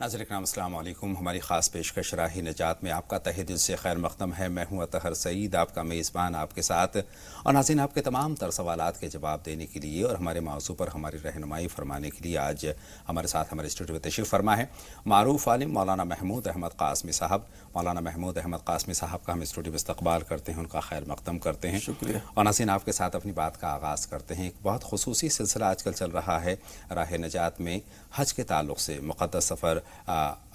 ناظرین کرام السلام علیکم۔ ہماری خاص پیشکش راہ نجات میں آپ کا تہہ دل سے خیر مقدم ہے۔ میں ہوں اطہر سعید، آپ کا میزبان آپ کے ساتھ، اور ناظرین آپ کے تمام تر سوالات کے جواب دینے کے لیے اور ہمارے موضوع پر ہماری رہنمائی فرمانے کے لیے آج ہمارے ساتھ ہمارے اسٹوڈیو میں تشریف فرما ہے معروف عالم مولانا محمود احمد قاسمی صاحب۔ مولانا محمود احمد قاسمی صاحب کا ہم اسٹوڈیو میں استقبال کرتے ہیں، ان کا خیر مقدم کرتے ہیں۔ شکریہ۔ اور ناظرین آپ کے ساتھ اپنی بات کا آغاز کرتے ہیں۔ ایک بہت خصوصی سلسلہ آج کل چل رہا ہے راہ نجات میں، حج کے تعلق سے مقدس سفر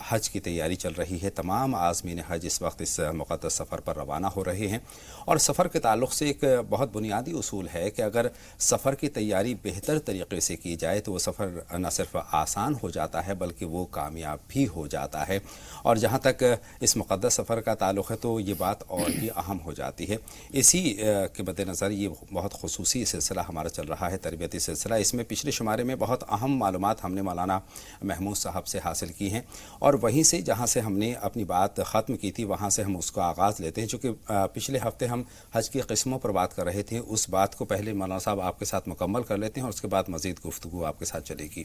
حج کی تیاری چل رہی ہے۔ تمام عازمین حج اس وقت اس مقدس سفر پر روانہ ہو رہے ہیں، اور سفر کے تعلق سے ایک بہت بنیادی اصول ہے کہ اگر سفر کی تیاری بہتر طریقے سے کی جائے تو وہ سفر نہ صرف آسان ہو جاتا ہے بلکہ وہ کامیاب بھی ہو جاتا ہے۔ اور جہاں تک اس مقدس سفر کا تعلق ہے تو یہ بات اور بھی اہم ہو جاتی ہے۔ اسی کے مد نظر یہ بہت خصوصی سلسلہ ہمارا چل رہا ہے، تربیتی سلسلہ۔ اس میں پچھلے شمارے میں بہت اہم معلومات ہم نے مولانا محمود صاحب سے حاصل کی ہیں، اور وہیں سے جہاں سے ہم نے اپنی بات ختم کی تھی وہاں سے ہم اس کا آغاز لیتے ہیں۔ چونکہ پچھلے ہفتے ہم حج کی قسموں پر بات کر رہے تھے، اس بات کو پہلے مولانا صاحب آپ کے ساتھ مکمل کر لیتے ہیں اور اس کے بعد مزید گفتگو آپ کے ساتھ چلے گی۔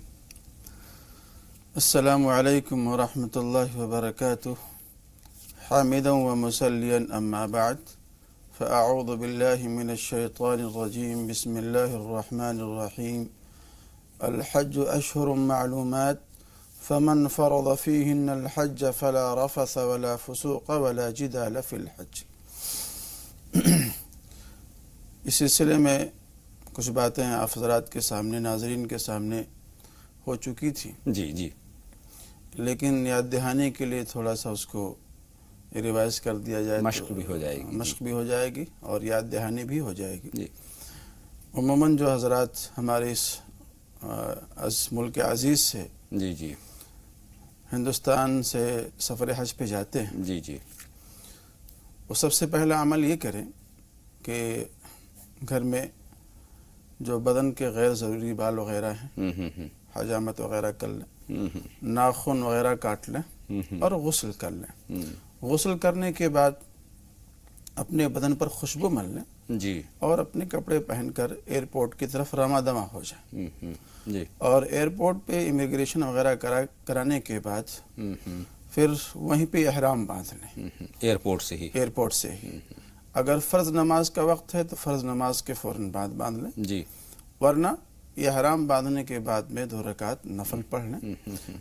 السلام علیکم ورحمۃ اللہ وبرکاتہ۔ حامدا ومصلیا اما بعد، فاعوذ باللہ من الشیطان الرجیم، بسم اللہ الرحمن الرحیم۔ الحج اشہر معلومات، فمن فرض فیہن الحج فلا رفث ولا فسوق ولا جدال فی الحج۔ اس سلسلے میں کچھ باتیں آپ حضرات کے سامنے، ناظرین کے سامنے ہو چکی تھی، جی لیکن یاد دہانی کے لیے تھوڑا سا اس کو ریوائز کر دیا جائے، مشق بھی ہو جائے گی، مشق بھی ہو جائے گی اور یاد دہانی بھی ہو جائے گی۔ جی عموماً جو حضرات ہمارے اس ملک عزیز سے، جی ہندوستان سے سفر حج پہ جاتے ہیں، جی وہ سب سے پہلا عمل یہ کریں کہ گھر میں جو بدن کے غیر ضروری بال وغیرہ ہیں، حجامت وغیرہ کر لیں، ناخن وغیرہ کاٹ لیں اور غسل کر لیں۔ غسل کرنے کے بعد اپنے بدن پر خوشبو مل لیں جی اور اپنے کپڑے پہن کر ایئرپورٹ کی طرف رواں دواں ہو جائیں، جی اور ایئرپورٹ پہ امیگریشن وغیرہ کرانے کے بعد پھر وہیں پہ احرام باندھ لیں، ایئرپورٹ سے ہی۔ اگر فرض نماز کا وقت ہے تو فرض نماز کے فوراً بعد باندھ لیں، جی ورنہ یہ احرام باندھنے کے بعد میں 2 رکعت نفل پڑھ لیں،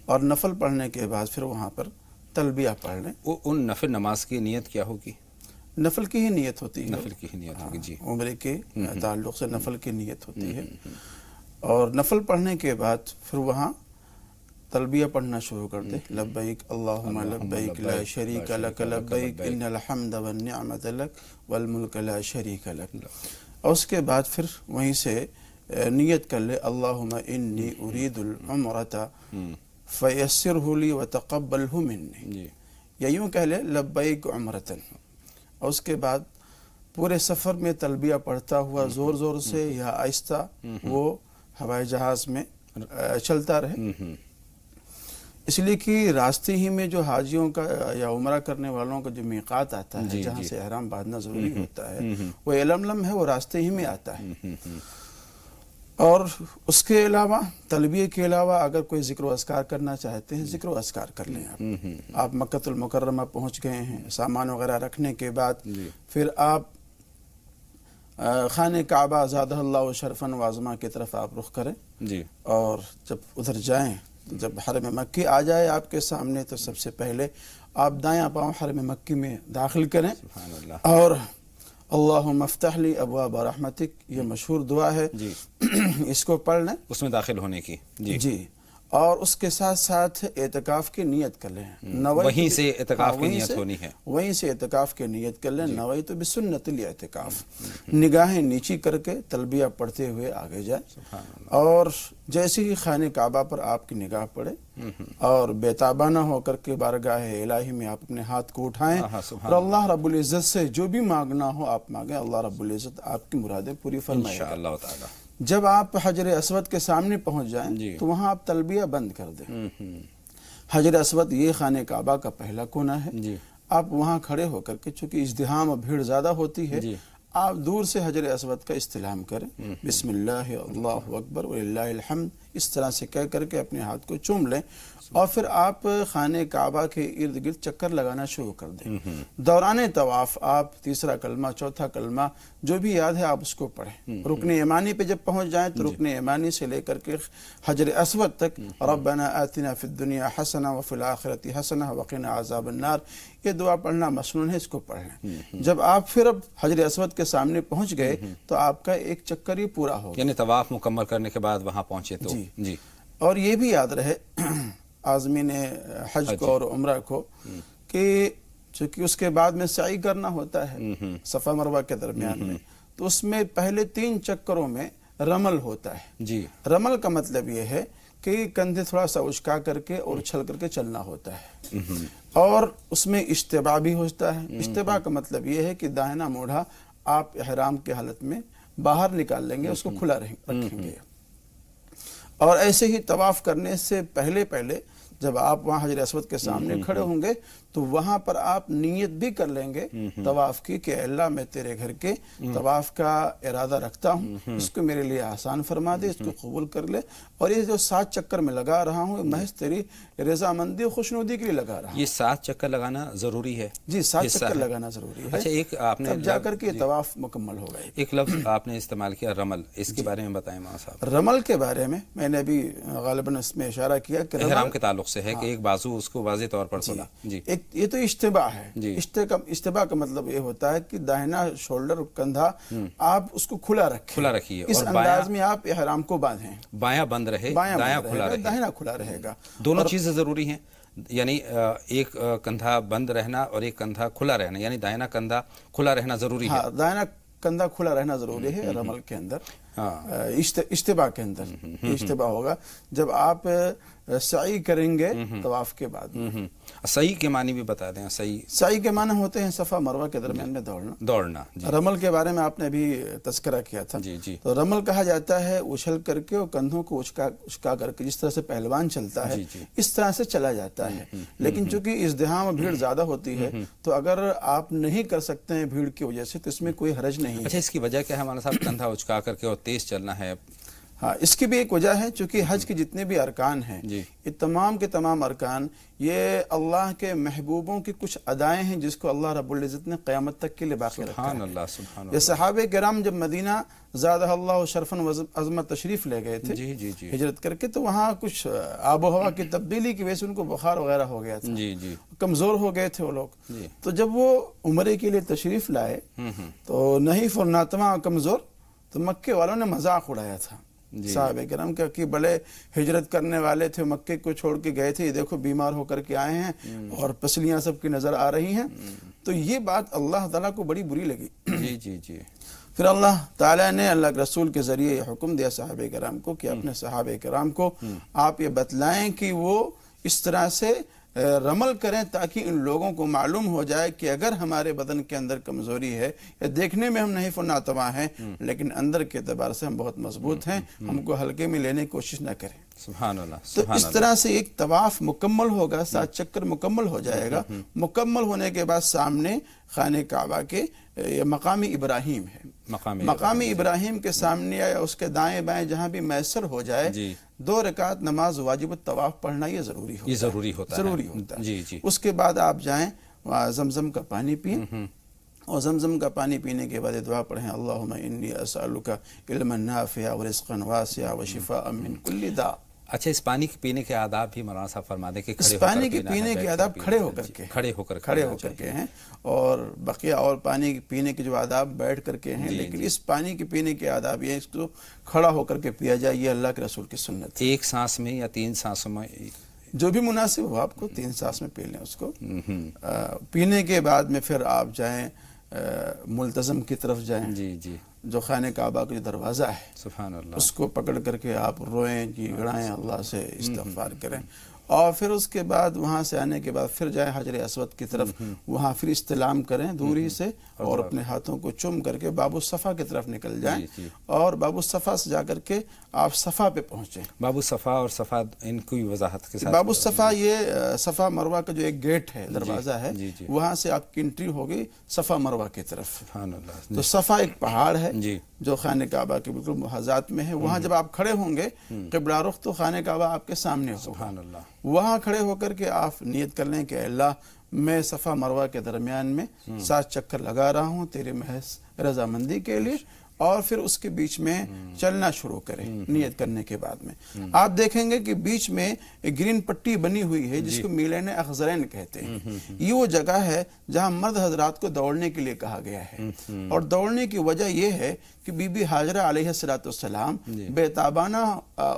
اور نفل پڑھنے کے بعد پھر وہاں پر تلبیہ پڑھ لیں۔ ان نفل نماز کی نیت کیا ہوگی؟ نفل کی ہی نیت ہوتی ہے، نفل کی ہی نیت ہوگی، جی۔ عمرے کے تعلق سے نفل کی نیت ہوتی ہے، اور نفل پڑھنے کے بعد پھر وہاں تلبیہ پڑھنا شروع کر دیں، لبیک اللہم لبیک لا شریک لک لبیک ان الحمد والنعمت لک والملک لا شریک لک۔ اور اس کے بعد پھر وہیں سے نیت کر لے، اللہم انی ارید العمرۃ فیسرہ لی وتقبلہ منی، یا یوں کہہ لے لبیک عمرۃ۔ اور اس کے بعد پورے سفر میں تلبیہ پڑھتا ہوا زور زور سے یا آہستہ وہ ہوائی جہاز میں چلتا رہے، اس لیے کہ راستے ہی میں جو حاجیوں کا یا عمرہ کرنے والوں کا جو میقات آتا ہے، جہاں سے احرام باندھنا ضروری ہوتا ہے، وہ یلملم ہے، وہ راستے ہی میں آتا ہے۔ اور اس کے علاوہ تلبیہ کے علاوہ اگر کوئی ذکر و اذکار کرنا چاہتے ہیں، ذکر و اذکار کر لیں۔ آپ مکۃ المکرمہ پہنچ گئے ہیں، سامان وغیرہ رکھنے کے بعد پھر آپ خانہ کعبہ زادہ اللہ شرفا وعظما کی طرف آپ رخ کریں، اور جب ادھر جائیں، جب حرم مکی آ جائے آپ کے سامنے تو سب سے پہلے آپ دایاں پاؤں حرم مکی میں داخل کریں، اور اللہم افتح لی ابواب رحمتک، یہ مشہور دعا ہے، اس کو پڑھ لیں اس میں داخل ہونے کی، جی۔ اور اس کے ساتھ ساتھ اعتکاف کی نیت کر لیں، وہیں سے اعتکاف کی نیت ہونی ہے، وہیں سے اعتکاف کی نیت کر لیں، نویت بسنت الاعتکاف، نگاہیں نیچی کر کے تلبیہ پڑھتے ہوئے آگے جائیں، اور جیسے ہی خانہ کعبہ پر آپ کی نگاہ پڑے اور بیتابانہ ہو کر کے بارگاہ الہی میں آپ اپنے ہاتھ کو اٹھائیں، اور اللہ رب العزت سے جو بھی مانگنا ہو آپ مانگیں، اللہ رب العزت آپ کی مرادیں پوری فرمائے گا انشاءاللہ تعالی۔ جب آپ حجر اسود کے سامنے پہنچ جائیں تو وہاں آپ تلبیہ بند کر دیں۔ حجر اسود یہ خانہ کعبہ کا پہلا کونا ہے، آپ وہاں کھڑے ہو کر کے، چونکہ ازدحام اور بھیڑ زیادہ ہوتی ہے، آپ دور سے حجر اسود کا استلام کریں، بسم اللہ اللہ اکبر وللہ الحمد، اس طرح سے کہہ کر کے اپنے ہاتھ کو چوم لیں اور پھر آپ خانہ کعبہ کے ارد گرد چکر لگانا شروع کر دیں. دوران طواف آپ تیسرا کلمہ چوتھا کلمہ جو بھی یاد ہے آپ اس کو پڑھیں. رکن یمانی پہ جب پہنچ جائیں تو رکن یمانی سے لے کر کے حجر اسود تک ربنا آتنا فی الدنیا حسنہ وفی الآخرۃ حسنہ وقنا عذاب النار یہ دعا پڑھنا مسنون ہے، اس کو پڑھ لیں. جب آپ پھر اب حجر اسود کے سامنے پہنچ گئے تو آپ کا ایک چکر ہی پورا ہوگا. یعنی طواف مکمل کرنے کے بعد وہاں پہنچے تو جی. اور یہ بھی یاد رہے عازمین حج کو اور عمرہ کو کہ چونکہ اس کے بعد میں سعی کرنا ہوتا ہے صفا مروہ کے درمیان میں، تو اس میں پہلے 3 چکروں میں رمل ہوتا ہے. جی. رمل کا مطلب یہ ہے کہ کندھے تھوڑا سا اچکا کر کے اور اچھل کر کے چلنا ہوتا ہے. اور اس میں اشتباع بھی ہوتا ہے. اشتباع کا مطلب یہ ہے کہ داہنا موڑھا آپ احرام کی حالت میں باہر نکال لیں گے، اس کو کھلا رکھیں گے. اور ایسے ہی طواف کرنے سے پہلے جب آپ وہاں حجر اسود کے سامنے کھڑے ہوں گے تو وہاں پر آپ نیت بھی کر لیں گے طواف کی کہ اللہ میں تیرے گھر کے طواف کا ارادہ رکھتا ہوں، اس کو میرے لیے آسان فرما دے، اس کو قبول کر لے، اور یہ جو 7 چکر میں لگا رہا ہوں محض تیری رضامندی و خوشنودی کے لیے لگا رہا ہوں. یہ 7 چکر لگانا ضروری ہے؟ جی 7 چکر لگانا ضروری ہے. اچھا، ایک آپ نے تب جا کر کے طواف مکمل ہوگا. ایک لفظ آپ نے استعمال کیا رمل، اس کے بارے میں بتائیں مولانا صاحب. رمل کے بارے میں نے ابھی غالباً اس میں اشارہ کیا کہ احرام کے تعلق سے ہے کہ ایک بازو اس کو واضح طور پر کھلا. جی. یہ تو اشتباع ہے. اشتباع کا مطلب یہ ہوتا ہے کہ داہنا شولڈر کندھا آپ اس کو کھلا رکھیے، اس انداز میں آپ احرام کو باندھیں. بایاں بند رہے، دایاں کھلا رہے، داہنا کھلا رہے گا. دونوں چیزیں ضروری ہیں، یعنی ایک کندھا بند رہنا اور ایک کندھا کھلا رہنا، یعنی داہنا کندھا کھلا رہنا ضروری ہے. داہنا کندھا کھلا رہنا ضروری ہے رمل کے اندر. اشتباع کے اندر اشتباع ہوگا جب آپ سعی کریں گے طواف کے بعد. سعی کے معنی بھی بتا دیں. سعی کے معنی ہوتے ہیں صفا مروہ کے درمیان میں دوڑنا. رمل کے بارے میں آپ نے بھی تذکرہ کیا تھا. تو رمل کہا جاتا ہے اچھل کر کے اور کندھوں کو اچکا کر کے، جس طرح سے پہلوان چلتا ہے اس طرح سے چلا جاتا ہے. لیکن چونکہ ازدحام اور بھیڑ زیادہ ہوتی ہے تو اگر آپ نہیں کر سکتے ہیں بھیڑ کی وجہ سے تو اس میں کوئی حرج نہیں. اچھا، اس کی وجہ کیا ہے مولانا صاحب؟ کندھا اچکا کر کے اور تیز چلنا ہے. ہاں، اس کی بھی ایک وجہ ہے، چونکہ حج کے جتنے بھی ارکان ہیں یہ تمام کے تمام ارکان یہ اللہ کے محبوبوں کی کچھ ادائیں ہیں جس کو اللہ رب العزت نے قیامت تک کے لیے باقی رکھا ہے. یہ صحابہ کرام جب مدینہ زادہ اللہ شرفاً و عظمت تشریف لے گئے تھے ہجرت کر کے، تو وہاں کچھ آب و ہوا کی تبدیلی کی وجہ سے ان کو بخار وغیرہ ہو گیا تھا، کمزور ہو گئے تھے وہ لوگ. تو جب وہ عمرے کے لیے تشریف لائے تو نحیف اور ناتواں کمزور، تو مکے والوں نے مذاق اڑایا تھا صحابہ کرام کا کہ بڑے ہجرت کرنے والے تھے، مکے کو چھوڑ کے گئے تھے، یہ دیکھو بیمار ہو کر کے آئے ہیں اور پسلیاں سب کی نظر آ رہی ہیں. تو یہ بات اللہ تعالیٰ کو بڑی بری لگی. پھر اللہ تعالیٰ نے اللہ کے رسول کے ذریعے یہ حکم دیا صحابہ کرام کو کہ اپنے صحابہ کرام کو آپ یہ بتلائیں کہ وہ اس طرح سے رمل کریں تاکہ ان لوگوں کو معلوم ہو جائے کہ اگر ہمارے بدن کے اندر کمزوری ہے یا دیکھنے میں ہم نحیف و ناتواں ہیں لیکن اندر کے اعتبار سے ہم بہت مضبوط ہیں، ہم کو ہلکے میں لینے کی کوشش نہ کریں. سبحان اللہ. تو اس طرح سے ایک طواف مکمل ہوگا، 7 چکر مکمل ہو جائے گا. مکمل ہونے کے بعد سامنے خانہ کعبہ کے مقام ابراہیم ہے. مقام ابراہیم کے سامنے یا اس کے دائیں بائیں جہاں بھی میسر ہو جائے 2 رکعت نماز واجب الطواف پڑھنا یہ ضروری ہوتا ہے. اس کے بعد آپ جائیں وہاں زمزم کا پانی پئیں اور زمزم کا پانی پینے کے بعد دعا پڑھیں اللہم انی اسألک علما نافعا ورزقا واسعا وشفاء من کل داء. اچھا، اس پانی کے پینے کے آداب بھی مولانا صاحب فرما دیں کہ اس پانی کے پینے کے آداب کھڑے ہو کر کے ہیں، اور بقیہ اور پانی پینے کے جو آداب بیٹھ کر کے ہیں، لیکن اس پانی کے پینے کے آداب یہ اس کو کھڑا ہو کر کے پیا جائے، یہ اللہ کے رسول کی سنت ہے. 1 سانس میں یا 3 سانسوں میں؟ جو بھی مناسب ہو آپ کو 3 سانس میں پی لیں اس کو. پینے کے بعد میں پھر آپ جائیں ملتزم کی طرف جائیں، جو خانہ کعبہ کا جو دروازہ ہے سبحان اللہ، اس کو پکڑ کر کے آپ روئیں، گڑائیں، اللہ سے استغفار کریں. اور پھر اس کے بعد وہاں سے آنے کے بعد پھر جائیں حجر اسود کی طرف، وہاں پھر استلام کریں دوری سے اور اپنے ہاتھوں کو چوم کر کے باب الصفا کی طرف نکل جائیں، اور باب الصفا سے جا کر کے آپ صفا پہ پہنچیں. باب الصفا اور صفا ان کی وضاحت کے ساتھ. باب الصفا یہ صفا مروہ کا جو ایک گیٹ ہے، دروازہ ہے، وہاں سے آپ کی انٹری ہوگی صفا مروہ کی طرف. تو صفا ایک پہاڑ ہے جو خانہ کعبہ کے بالکل محاذات میں ہے، وہاں جب آپ کھڑے ہوں گے قبلہ رخ تو خانہ کعبہ آپ کے سامنے ہوگا. سبحان اللہ. وہاں کھڑے ہو کر کے آپ نیت کر لیں کہ اے اللہ میں صفا مروہ کے درمیان میں 7 چکر لگا رہا ہوں تیرے محض رضامندی کے لیے، اور پھر اس کے بیچ میں چلنا شروع کریں نیت کرنے کے بعد میں. آپ دیکھیں گے کہ بیچ میں ایک گرین پٹی بنی ہوئی ہے جس کو میلین اخضرین کہتے ہیں. یہ وہ جگہ ہے جہاں مرد حضرات کو دوڑنے کے لیے کہا گیا ہے، اور دوڑنے کی وجہ یہ ہے کہ بی بی حاجرہ علیہ السلام بے تابانہ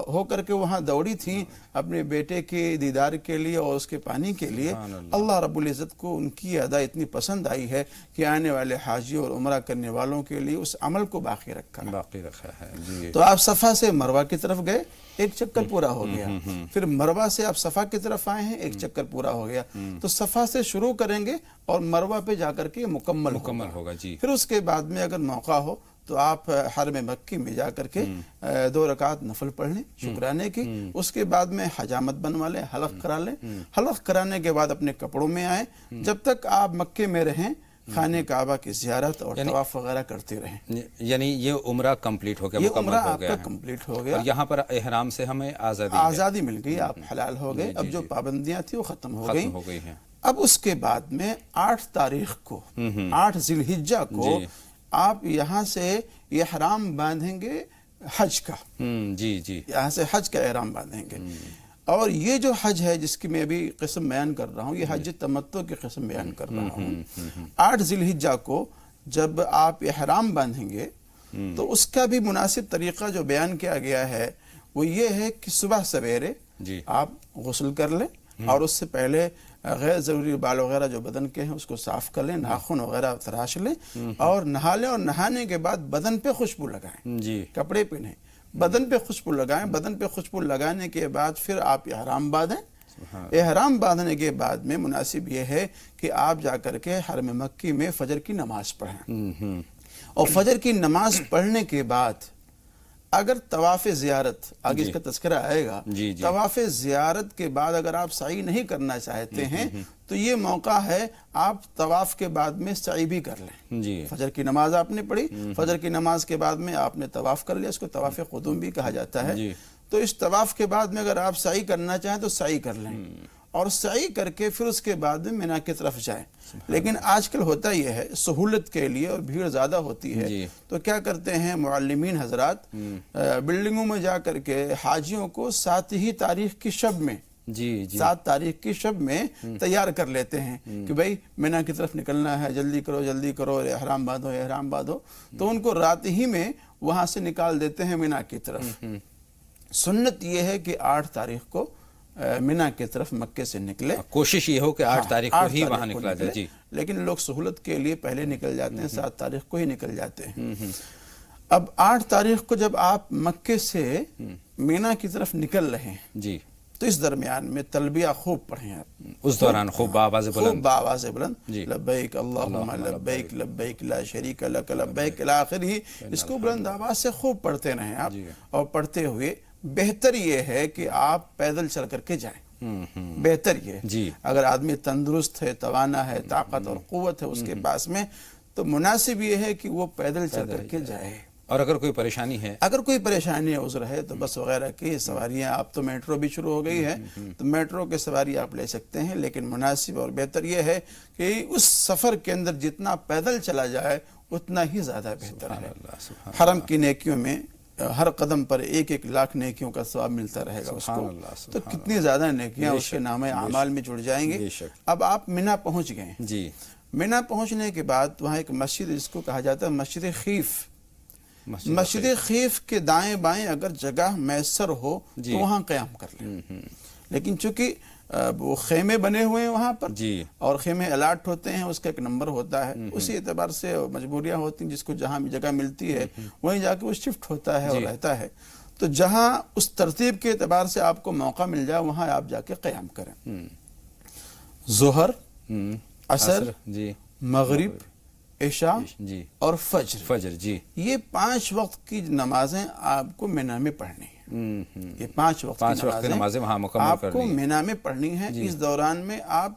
ہو کر کے وہاں دوڑی تھیں اپنے بیٹے کے دیدار کے لیے اور اس کے پانی کے لیے. اللہ رب العزت کو ان کی ادا اتنی پسند آئی ہے کہ آنے والے حاجی اور عمرہ کرنے والوں کے لیے اس عمل کو باقی رکھا ہے. جی. تو آپ صفا سے مروہ کی طرف گئے، ایک چکر پورا ہو گیا. پھر مروہ سے آپ صفا کی طرف آئے ہیں، ایک چکر پورا ہو گیا. تو صفا سے شروع کریں گے اور مروہ پہ جا کر کے مکمل ہوگا. جی. پھر اس کے بعد میں اگر موقع ہو تو آپ حرم مکی میں جا کر کے 2 رکعت نفل پڑھ لیں شکرانے کی. اس کے بعد میں حجامت بنوا لیں، حلق کرا لیں. حلق کرانے کے بعد اپنے کپڑوں میں آئیں. جب تک آپ مکے میں رہیں خانہ کعبہ کی زیارت اور طواف وغیرہ کرتے رہیں. یعنی یہ عمرہ کمپلیٹ ہو گیا، یہ عمرہ آپ کا کمپلیٹ ہو گیا. اور یہاں پر احرام سے ہمیں آزادی مل گئی، آپ حلال ہو گئے. اب جو پابندیاں تھیں وہ ختم ہو گئی ہیں. اب اس کے بعد میں 8 تاریخ کو 8 ذی الحجہ کو آپ یہاں سے احرام باندھیں گے حج کا. جی جی. یہاں سے حج کا احرام باندھیں گے. اور یہ جو حج ہے جس کی میں ابھی قسم بیان کر رہا ہوں، یہ حج تمتع کی قسم بیان کر رہا ہوں. 8 ذی الحجہ کو جب آپ احرام باندھیں گے تو اس کا بھی مناسب طریقہ جو بیان کیا گیا ہے وہ یہ ہے کہ صبح سویرے آپ غسل کر لیں، اور اس سے پہلے غیر ضروری بال وغیرہ جو بدن کے ہیں اس کو صاف کر لیں، ناخن وغیرہ تراش لیں، اور نہا لیں. اور نہانے کے بعد بدن پہ خوشبو لگائیں، کپڑے پہ نہیں، بدن پہ خوشبو لگائیں. بدن پہ خوشبو لگانے کے بعد پھر آپ احرام باندھیں. احرام باندھنے کے بعد میں مناسب یہ ہے کہ آپ جا کر کے حرم مکی میں فجر کی نماز پڑھیں. اور فجر کی نماز پڑھنے کے بعد اگر طواف زیارت، آگے اس کا تذکرہ آئے گا، طواف زیارت کے بعد اگر آپ سعی نہیں کرنا چاہتے ہیں تو یہ موقع ہے آپ طواف کے بعد میں سعی بھی کر لیں. فجر کی نماز آپ نے پڑھی، فجر کی نماز کے بعد میں آپ نے طواف کر لیا، اس کو طواف قدوم بھی کہا جاتا ہے. تو اس طواف کے بعد میں اگر آپ سعی کرنا چاہیں تو سعی کر لیں، اور سعی کر کے پھر اس کے بعد میں مینا کی طرف جائیں. لیکن آج کل ہوتا یہ ہے سہولت کے لیے، اور بھیڑ زیادہ ہوتی ہے تو کیا کرتے ہیں معلمین حضرات، بلڈنگوں میں جا کر کے حاجیوں کو 7 تاریخ کی شب میں 7 تاریخ کی شب میں تیار کر لیتے ہیں کہ بھائی مینا کی طرف نکلنا ہے، جلدی کرو جلدی کرو، احرام باندھو احرام باندھو. تو ان کو رات ہی میں وہاں سے نکال دیتے ہیں مینا کی طرف. سنت یہ ہے کہ 8 تاریخ کو مینا کی طرف مکے سے نکلے. کوشش یہ ہو کہ 8 تاریخ کو ہی وہاں نکلا جائے. لیکن لوگ سہولت کے لیے پہلے نکل جاتے ہیں، 7 تاریخ کو ہی نکل جاتے ہیں. اب 8 تاریخ کو جب آپ مکے سے مینا کی طرف نکل رہے ہیں تو اس درمیان میں تلبیہ خوب پڑھیں آپ. اس دوران خوب بآواز بلند لبیک اللہم لبیک لبیک لا شریک لک لبیک الی آخرہ، اس کو بلند آواز سے خوب پڑھتے رہیں آپ. اور پڑھتے ہوئے بہتر یہ ہے کہ آپ پیدل چل کر کے جائیں. بہتر یہ ہے اگر آدمی تندرست ہے، توانا ہے، طاقت اور قوت ہے اس کے پاس میں، تو مناسب یہ ہے کہ وہ پیدل چل کر کے جائے. اور اگر کوئی پریشانی ہے، اگر کوئی پریشانی عذر ہے تو بس وغیرہ کی سواریاں، اب تو میٹرو بھی شروع ہو گئی ہے تو میٹرو کے سواری آپ لے سکتے ہیں. لیکن مناسب اور بہتر یہ ہے کہ اس سفر کے اندر جتنا پیدل چلا جائے اتنا ہی زیادہ بہتر ہے. حرم کی نیکیوں میں ہر قدم پر 1 لاکھ نیکیوں کا ثواب ملتا رہے گا اس کو. تو کتنی زیادہ نیکیاں اس کے نامہ اعمال میں جڑ جائیں گے. اب آپ مینا پہنچ گئے. مینا پہنچنے کے بعد وہاں ایک مسجد جس کو کہا جاتا ہے مسجد خیف. مسجد خیف کے دائیں بائیں اگر جگہ میسر ہو تو وہاں قیام کر لیں. لیکن چونکہ وہ خیمے بنے ہوئے ہیں وہاں پر، اور خیمے الاٹ ہوتے ہیں، اس کا ایک نمبر ہوتا ہے، اسی اعتبار سے مجبوریاں ہوتی ہیں، جس کو جہاں بھی جگہ ملتی ہے وہیں جا کے وہ شفٹ ہوتا ہے اور رہتا ہے. تو جہاں اس ترتیب کے اعتبار سے آپ کو موقع مل جائے وہاں آپ جا کے قیام کریں. ظہر، عصر، مغرب، عشاء اور فجر، یہ 5 وقت کی نمازیں آپ کو مینا میں پڑھنی ہیں. یہ 5 وقت کی نمازیں آپ کو مینا میں پڑھنی ہیں. اس دوران میں آپ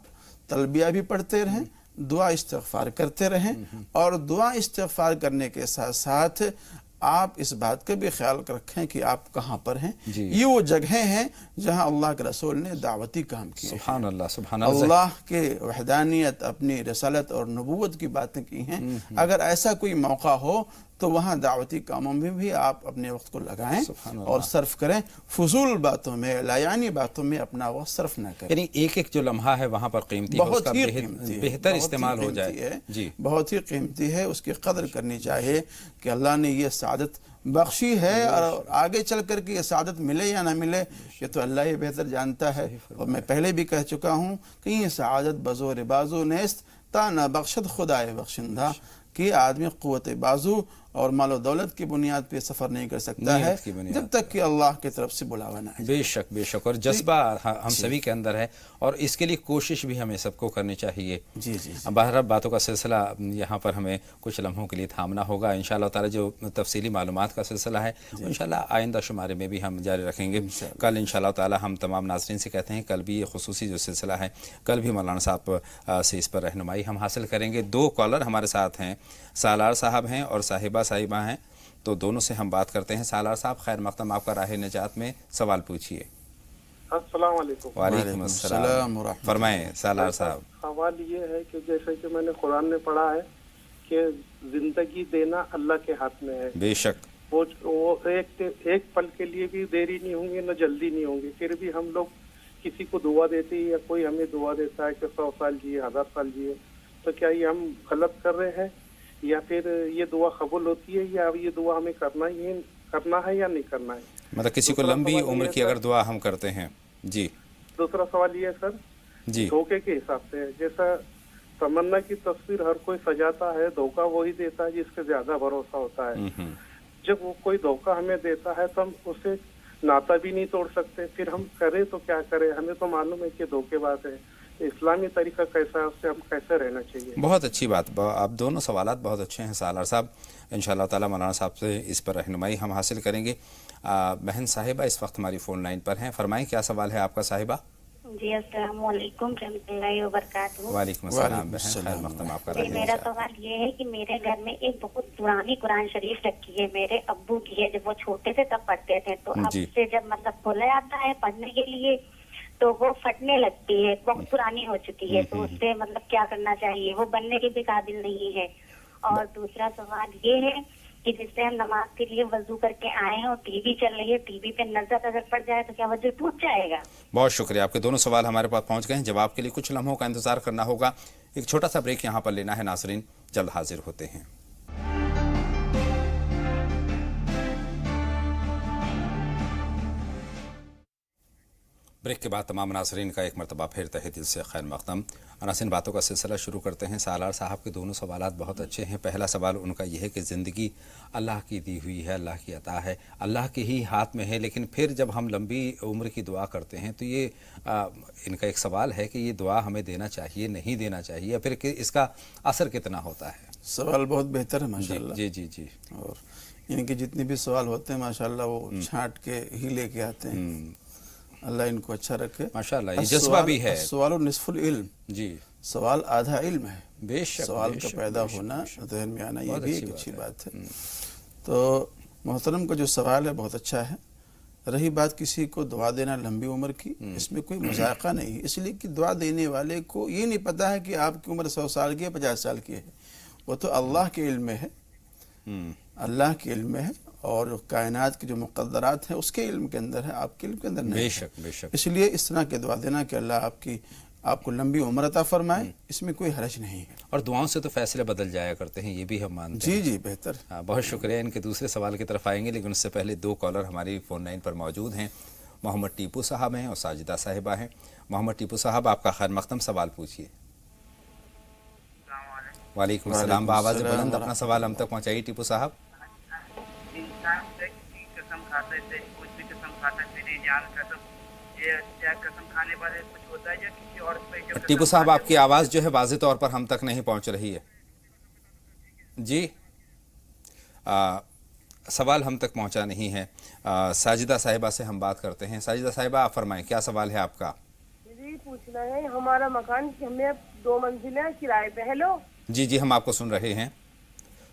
تلبیہ بھی پڑھتے رہیں، دعا استغفار کرتے رہیں، اور دعا استغفار کرنے کے ساتھ ساتھ آپ اس بات کا بھی خیال رکھیں کہ آپ کہاں پر ہیں. جی. یہ وہ جگہیں ہیں جہاں اللہ کے رسول نے دعوتی کام کیے ہیں. سبحان اللہ سبحان اللہ. اللہ کے وحدانیت، اپنی رسالت اور نبوت کی باتیں کی ہیں. اگر ایسا کوئی موقع ہو تو وہاں دعوتی کاموں میں بھی آپ اپنے وقت کو لگائیں اور صرف کریں. فضول باتوں میں، لایانی باتوں میں اپنا وقت صرف نہ کریں. یعنی ایک ایک جو لمحہ ہے وہاں پر قیمتی ہے، اس کا بہتر استعمال ہو جائے. جی بہت ہی قیمتی ہے، اس کی قدر کرنی چاہیے کہ اللہ نے یہ سعادت بخشی ہے، اور آگے چل کر کے یہ سعادت ملے یا نہ ملے یہ تو اللہ ہی بہتر جانتا ہے. اور میں پہلے بھی کہہ چکا ہوں کہ یہ سعادت بزور بازو نیست تا نہ بخشد خدائے بخشندہ، کہ آدمی قوت بازو اور مال و دولت کی بنیاد پہ سفر نہیں کر سکتا ہے جب تک کہ اللہ کی طرف سے بلاوا نہ آئے. بے شک بے شک، اور جذبہ ہم سبھی کے اندر ہے، اور اس کے لیے کوشش بھی ہمیں سب کو کرنی چاہیے. جی جی. بہرحال باتوں کا سلسلہ یہاں پر ہمیں کچھ لمحوں کے لیے تھامنا ہوگا. انشاءاللہ تعالی جو تفصیلی معلومات کا سلسلہ ہے انشاءاللہ آئندہ شمارے میں بھی ہم جاری رکھیں گے. کل انشاءاللہ تعالی ہم تمام ناظرین سے کہتے ہیں کل بھی یہ خصوصی جو سلسلہ ہے کل بھی مولانا صاحب سے اس پر رہنمائی ہم حاصل کریں گے. 2 کالر ہمارے ساتھ ہیں، سالار صاحب ہیں اور صاحبہ ہیں، تو دونوں سے ہم بات کرتے ہیں. سالار صاحب خیر مقدم، آپ کا راہ نجات میں سوال پوچھیے. السلام علیکم. وعلیکم السلام ورحمۃ. فرمائیں سالار صاحب. سوال یہ ہے کہ جیسے کہ میں نے قرآن میں پڑھا ہے کہ زندگی دینا اللہ کے ہاتھ میں ہے. بے شک. وہ ایک پل کے لیے بھی دیری نہیں ہوں گی نہ جلدی نہیں ہوں گی. پھر بھی ہم لوگ کسی کو دعا دیتے ہیں یا کوئی ہمیں دعا دیتا ہے کہ 100 سال جیے 1000 سال جیے، تو کیا یہ ہم غلط کر رہے ہیں یا پھر یہ دعا قبول ہوتی ہے یا یہ دعا ہمیں کرنا ہے یا نہیں کرنا ہے؟ مطلب کسی کو لمبی عمر کی اگر دعا ہم کرتے ہیں. جی. دوسرا سوال یہ ہے سر، جی دھوکے کے حساب سے جیسا تمنا کی تصویر ہر کوئی سجاتا ہے، دھوکہ وہی دیتا ہے جس کے زیادہ بھروسہ ہوتا ہے. جب وہ کوئی دھوکہ ہمیں دیتا ہے تو ہم اسے ناتا بھی نہیں توڑ سکتے، پھر ہم کریں تو کیا کریں؟ ہمیں تو معلوم ہے کہ دھوکے بات ہے. اسلامی طریقہ کیسا ہے، اس سے ہم کیسے رہنا چاہیے؟ بہت اچھی بات. آپ دونوں سوالات بہت اچھے ہیں سالار صاحب. انشاءاللہ تعالی مولانا صاحب سے اس پر رہنمائی ہم حاصل کریں گے. بہن صاحبہ اس وقت ہماری فون لائن پر ہیں. فرمائیں کیا سوال ہے آپ کا صاحبہ؟ جی السلام علیکم رحمۃ اللہ وبرکاتہ. وعلیکم السلام بہن، خیر مقدم آپ کا جی میرا سوال یہ ہے کہ میرے گھر میں ایک بہت پرانی قرآن شریف رکھی ہے، میرے ابو کی ہے. جب وہ چھوٹے تھے تب پڑھتے تھے، تو اب سے جب مطلب کھولا جاتا ہے پڑھنے کے لیے تو وہ پھٹنے لگتی ہے، بہت پرانی ہو چکی ہے. تو اس سے مطلب کیا کرنا چاہیے؟ وہ بننے کے بھی قابل نہیں ہے. اور دوسرا سوال یہ ہے کہ جس سے ہم نماز کے لیے وضو کر کے آئے ہیں اور ٹی وی چل رہی ہے، ٹی وی پہ نظر اگر پڑ جائے تو کیا وضو ٹوٹ جائے گا؟ بہت شکریہ. آپ کے دونوں سوال ہمارے پاس پہنچ گئے ہیں. جواب کے لیے کچھ لمحوں کا انتظار کرنا ہوگا. ایک چھوٹا سا بریک یہاں پر لینا ہے ناظرین، جلد حاضر ہوتے ہیں. بریک کے بعد تمام ناظرین کا ایک مرتبہ پھر تہہ دل سے خیر مقدم. ناظرین باتوں کا سلسلہ شروع کرتے ہیں. سالار صاحب کے دونوں سوالات بہت اچھے ہیں. پہلا سوال ان کا یہ ہے کہ زندگی اللہ کی دی ہوئی ہے، اللہ کی عطا ہے، اللہ کے ہی ہاتھ میں ہے، لیکن پھر جب ہم لمبی عمر کی دعا کرتے ہیں تو یہ ان کا ایک سوال ہے کہ یہ دعا ہمیں دینا چاہیے نہیں دینا چاہیے، پھر اس کا اثر کتنا ہوتا ہے؟ سوال بہت بہتر ہے ماشاءاللہ. جی جی جی. اور ان کے جتنے بھی سوال ہوتے ہیں ماشاءاللہ وہ چھانٹ کے ہی لے کے آتے ہیں. اللہ ان کو اچھا رکھے. ماشاءاللہ یہ جذبہ بھی ہے. سوال و نصف العلم. جی. سوال آدھا علم ہے. بے شک. سوال کا پیدا ہونا ذہن میں آنا یہ بھی ایک اچھی بات ہے. تو محترم کا جو سوال ہے بہت اچھا ہے. رہی بات کسی کو دعا دینا لمبی عمر کی، اس میں کوئی مذائقہ نہیں ہے، اس لیے کہ دعا دینے والے کو یہ نہیں پتا ہے کہ آپ کی عمر 100 سال کی ہے 50 سال کی ہے. وہ تو اللہ کے علم میں ہے، اللہ کے علم میں ہے، اور کائنات کے جو مقدرات ہیں اس کے علم کے اندر ہے، آپ کے علم کے اندر نہیں. بے شک بے شک. اس لیے اس طرح کے دعا دینا کہ اللہ آپ کو لمبی عمر عطا فرمائے، اس میں کوئی حرج نہیں ہے. اور دعاؤں سے تو فیصلے بدل جایا کرتے ہیں، یہ بھی ہم مانتے ہیں. جی جی بہتر. بہت شکریہ. ان کے دوسرے سوال کی طرف آئیں گے، لیکن اس سے پہلے 2 کالر ہماری فون لائن پر موجود ہیں. محمد ٹیپو صاحب ہیں اور ساجدہ صاحبہ ہیں. محمد ٹیپو صاحب آپ کا خیر مقدم، سوال پوچھیے. وعلیکم السلام. بآواز بلند اپنا سوال ہم تک پہنچائیے ٹیپو صاحب. انسان سے کسی قسم کھاتا ہے، کچھ بھی قسم کھاتا ہے، میری جان قسم، یہ قسم کھانے والے کچھ ہوتا ہے یا کسی اور پہ؟ ٹیپو صاحب آپ کی آواز جو ہے واضح طور پر ہم تک نہیں پہنچ رہی ہے. جی سوال ہم تک پہنچا نہیں ہے. ساجدہ صاحبہ سے ہم بات کرتے ہیں. ساجدہ صاحبہ آپ فرمائیں کیا سوال ہے آپ کا؟ جی پوچھنا ہے، ہمارا مکان ہمیں 2 منزلیں کرائے پہ. ہیلو. جی جی ہم آپ کو سن رہے ہیں.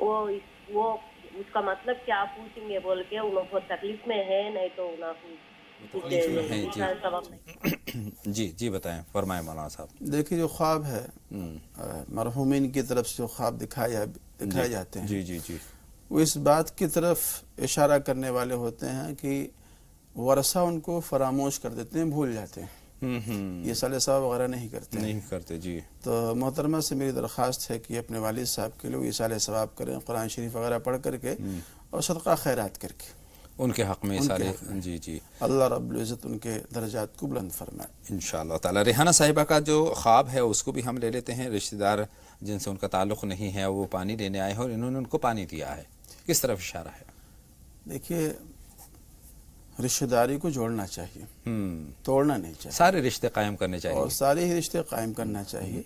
وہ اس کا مطلب کیا پوچھیں گے بول کے وہ بہت تکلیف میں ہے, نہیں تو جی بتائیں, فرمائیں مولانا صاحب. دیکھیے جو خواب ہے مرحومین کی طرف سے جو خواب دکھائے جاتے ہیں جی وہ اس بات کی طرف اشارہ کرنے والے ہوتے ہیں کہ ورثہ ان کو فراموش کر دیتے ہیں, بھول جاتے ہیں, یہ صالح ثواب وغیرہ نہیں کرتے جی. تو محترمہ سے میری درخواست ہے کہ اپنے والد صاحب کے لیے یہ صالح ثواب کریں, قرآن شریف وغیرہ پڑھ کر کے اور صدقہ خیرات کر کے ان کے حق میں سارے. جی اللہ رب العزت ان کے درجات کو بلند فرمائے انشاءاللہ تعالی. ریحانہ صاحبہ کا جو خواب ہے اس کو بھی ہم لے لیتے ہیں. رشتہ دار جن سے ان کا تعلق نہیں ہے وہ پانی لینے آئے ہیں اور انہوں نے ان کو پانی دیا ہے, کس طرف اشارہ ہے؟ دیکھیے رشتہ داری کو جوڑنا چاہیے, توڑنا نہیں چاہیے, سارے رشتے قائم کرنے چاہیے اور سارے ہی رشتے قائم کرنا چاہیے.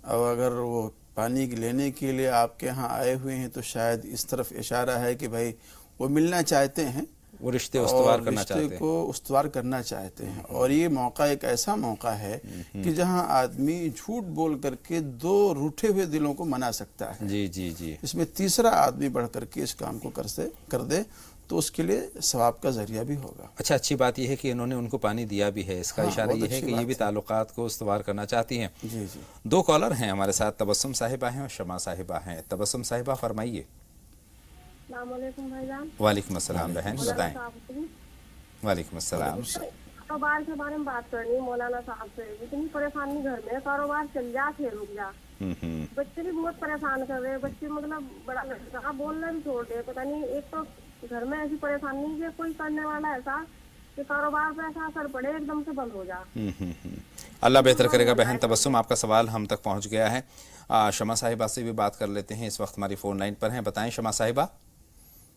اور اگر وہ پانی لینے کے لیے آپ کے ہاں آئے ہوئے ہیں تو شاید اس طرف اشارہ ہے کہ بھائی وہ ملنا چاہتے ہیں, وہ رشتے استوار کرنا چاہتے ہیں, رشتے کو استوار کرنا چاہتے ہیں. اور یہ موقع ایک ایسا موقع ہے کہ جہاں آدمی جھوٹ بول کر کے دو روٹھے ہوئے دلوں کو منا سکتا ہے. جی اس میں تیسرا آدمی بڑھ کر کے اس کام کو کر دے تو اس کے لیے ثواب کا ذریعہ بھی ہوگا. اچھا, اچھی بات یہ ہے کہ انہوں نے ان کو پانی دیا بھی ہے, اس کا اشارہ یہ ہے کہ یہ بھی تعلقات کو استوار کرنا چاہتی ہیں. جی 2 کالر ہیں ہمارے ساتھ, تبسم صاحبہ ہیں اور شمع صاحبہ ہیں. تبسم صاحبہ فرمائیے. السلام علیکم بھائی جان. وعلیکم السلام بہن, بتائیں. وعلیکم السلام. کاروبار کے بارے میں بات کرنی مولانا صاحب سے. اتنی پریشانی گھر میں, کاروبار چل جا پھر رک جا, بچے بھی بہت پریشان کر رہے, بچے مطلب بڑا لڑکا بولنا بھی چھوڑ دے. پتہ نہیں, ایک تو گھر میں ایسی پریشانی ہے کوئی کرنے والا ایسا کہ کاروبار پہ ایسا اثر پڑے ایک دم سے بند ہو جا. اللہ بہتر کرے گا بہن. تبسم آپ کا سوال ہم تک پہنچ گیا ہے. شمع صاحبہ سے بھی بات کر لیتے ہیں, اس وقت ہماری فون لائن پر ہیں. بتائیں شمع صاحبہ.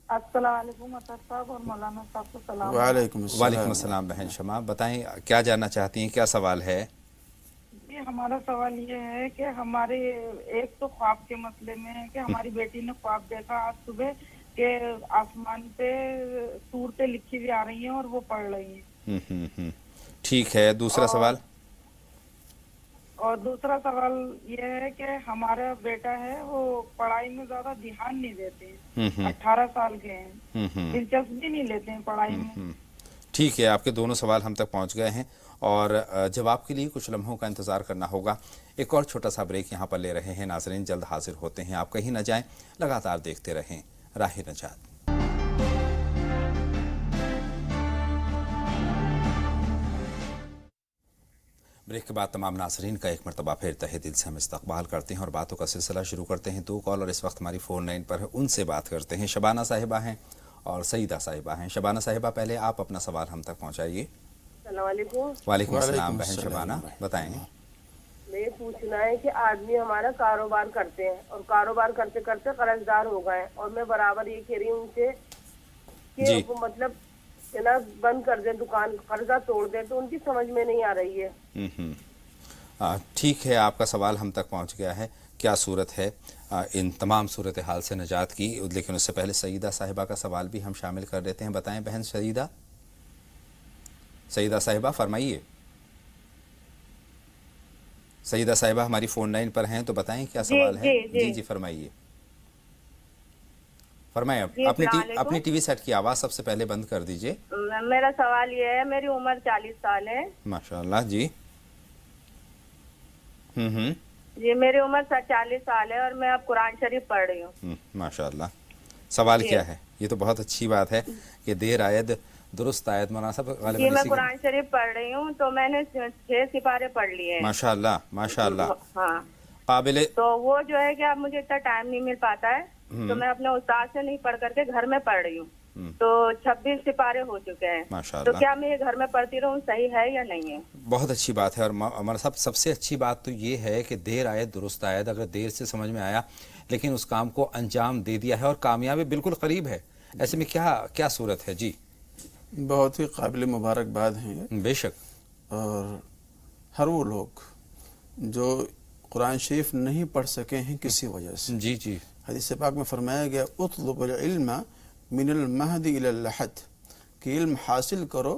السلام علیکم اطہر صاحب اور مولانا صاحب کو سلام. وعلیکم السلام بہن شمع, بتائیں کیا جاننا چاہتی ہیں, کیا سوال ہے؟ جی ہمارا سوال یہ ہے کہ ہمارے ایک تو خواب کے مسئلے میں ہے کہ ہماری بیٹی نے خواب دیکھا آج صبح کہ آسمان پہ صورتیں لکھی ہوئی آ رہی ہیں اور وہ پڑھ رہی ہیں. ٹھیک ہے, دوسرا سوال. اور دوسرا سوال یہ ہے کہ ہمارا بیٹا ہے وہ پڑھائی میں زیادہ دھیان نہیں دیتے ہیں, 18 سال کے ہیں, دلچسپی نہیں لیتے ہیں پڑھائی میں. ٹھیک ہے, آپ کے دونوں سوال ہم تک پہنچ گئے ہیں اور جواب کے لیے کچھ لمحوں کا انتظار کرنا ہوگا. ایک اور چھوٹا سا بریک یہاں پر لے رہے ہیں. ناظرین جلد حاضر ہوتے ہیں, آپ کہیں نہ جائیں, لگاتار دیکھتے رہیں راہ نجات. بریک کے بعد تمام ناظرین کا ایک مرتبہ پھر تہہ دل سے ہم استقبال کرتے ہیں اور باتوں کا سلسلہ شروع کرتے ہیں. 2 کالر اس وقت ہماری فون لائن پر ہے, ان سے بات کرتے ہیں. شبانہ صاحبہ ہیں اور سعیدہ صاحبہ ہیں. شبانہ صاحبہ پہلے آپ اپنا سوال ہم تک پہنچائیے. السلام علیکم. وعلیکم السلام بہن شبانہ, بتائیں. میں یہ پوچھنا ہے کہ آدمی ہمارا کاروبار کرتے ہیں اور کاروبار کرتے کرتے قرض دار ہو گئے, اور میں برابر یہ کہہ رہی ہوں ان سے کہ وہ مطلب بند کر دیں دکان, قرضہ توڑ دیں, تو ان کی سمجھ میں نہیں آ رہی ہے. ٹھیک ہے, آپ کا سوال ہم تک پہنچ گیا ہے. کیا صورت ہے ان تمام صورتحال سے نجات کی؟ لیکن اس سے پہلے سعیدہ صاحبہ کا سوال بھی ہم شامل کر دیتے ہیں. بتائیں بہن سعیدہ صاحبہ فرمائیے. سعیدہ صاحبہ ہماری فون لائن پر ہیں, تو بتائیں کیا سوال ہے. جی فرمائیے. فرمائیں. اپنی ٹی وی سیٹ کی آواز سب سے پہلے بند کر دیجئے. میرا سوال یہ ہے, میری عمر 40 سال ہے. ماشاءاللہ. جی جی میری عمر 40 سال ہے اور میں اب قرآن شریف پڑھ رہی ہوں. ماشاءاللہ. سوال کیا ہے؟ یہ تو بہت اچھی بات ہے کہ دیر آید درست آیت. مولانا صاحب جی میں قرآن شریف پڑھ رہی ہوں, تو میں نے 6 سپارے پڑھ لیے ہیں. ماشاءاللہ ماشاءاللہ. ہاں قابل. تو وہ جو ہے کہ اب مجھے اتنا ٹائم نہیں مل پاتا ہے, تو میں اپنے استاد سے نہیں پڑھ کر کے گھر میں پڑھ رہی ہوں. تو 26 سپارے ہو چکے ہیں. ماشاءاللہ. تو کیا میں یہ گھر میں پڑھتی رہوں, صحیح ہے یا نہیں ہے؟ بہت اچھی بات ہے. اور ہمارا صاحب سب سے اچھی بات تو یہ ہے کہ دیر آیت درست آیت. اگر دیر سے سمجھ میں آیا لیکن اس کام کو انجام دے دیا ہے اور کامیابی بالکل قریب ہے, ایسے میں کیا صورت ہے؟ جی بہت ہی قابل مبارکباد ہیں. بے شک. اور ہر وہ لوگ جو قرآن شریف نہیں پڑھ سکے ہیں کسی وجہ سے. جی حدیث پاک میں فرمایا گیا اطلب العلم من المہد الی اللحد, کہ علم حاصل کرو